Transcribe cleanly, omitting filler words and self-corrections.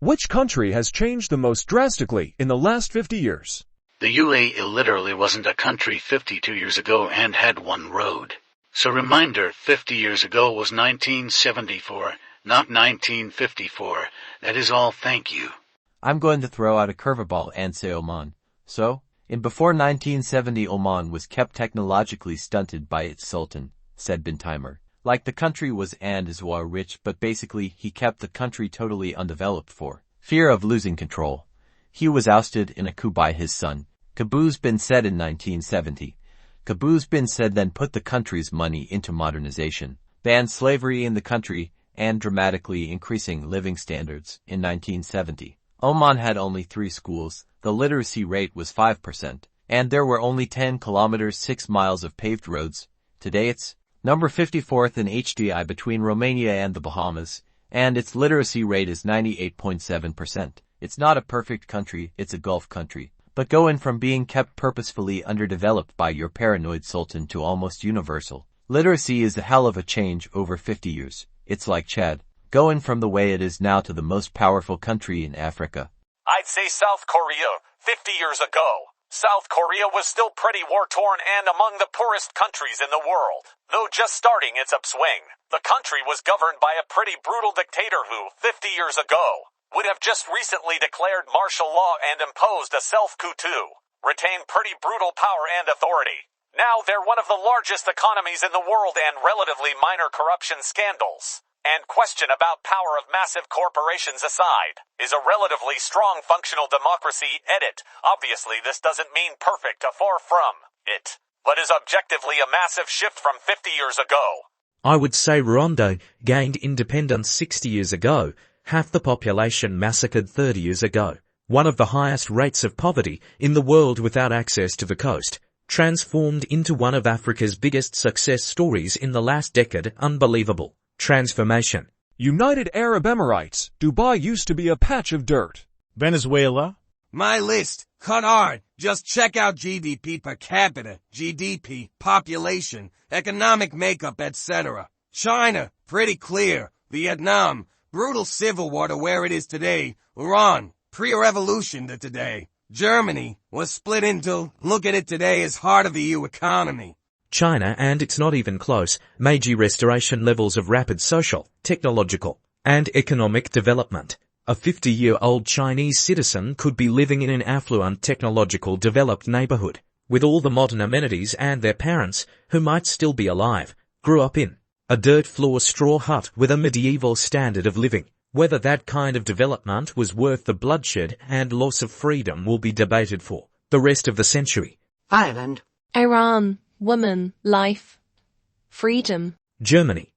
Which country has changed the most drastically in the last 50 years? The UAE literally wasn't a country 52 years ago and had one road. So reminder, 50 years ago was 1974, not 1954. That is all, thank you. I'm going to throw out a curveball and say Oman. So, before 1970 Oman was kept technologically stunted by its sultan, said bin Timer. Like the country was and is rich, but basically he kept the country totally undeveloped for fear of losing control. He was ousted in a coup by his son, Qaboos bin Said in 1970. Qaboos bin Said then put the country's money into modernization, banned slavery in the country, and dramatically increasing living standards in 1970. Oman had only 3 schools, the literacy rate was 5%, and there were only 10 kilometers 6 miles of paved roads. Today it's number 54th in HDI between Romania and the Bahamas, and its literacy rate is 98.7%. It's not a perfect country, it's a Gulf country, but going from being kept purposefully underdeveloped by your paranoid sultan to almost universal literacy is a hell of a change over 50 years. It's like Chad, going from the way it is now to the most powerful country in Africa. I'd say South Korea, 50 years ago. South Korea was still pretty war-torn and among the poorest countries in the world, though just starting its upswing. The country was governed by a pretty brutal dictator who, 50 years ago, would have just recently declared martial law and imposed a self-coup too, retained pretty brutal power and authority. Now they're one of the largest economies in the world and relatively minor corruption scandals, and question about power of massive corporations aside, is a relatively strong functional democracy. Edit. Obviously this doesn't mean perfect, far from it, but is objectively a massive shift from 50 years ago. I would say Rwanda gained independence 60 years ago, half the population massacred 30 years ago, one of the highest rates of poverty in the world without access to the coast, transformed into one of Africa's biggest success stories in the last decade. Unbelievable transformation. United Arab Emirates. Dubai used to be a patch of dirt. Venezuela. My list. Qatar. Just check out GDP per capita, GDP, population, economic makeup, etc. China. Pretty clear. Vietnam. Brutal civil war to where it is today. Iran. Pre-revolution to today. Germany was split into, look at it today, as heart of the EU economy. China, and it's not even close, Meiji Restoration levels of rapid social, technological, and economic development. A 50-year-old Chinese citizen could be living in an affluent, technological, developed neighborhood, with all the modern amenities, and their parents, who might still be alive, grew up in a dirt-floor straw hut with a medieval standard of living. Whether that kind of development was worth the bloodshed and loss of freedom will be debated for the rest of the century. Ireland. Iran. Woman, life, freedom. Germany.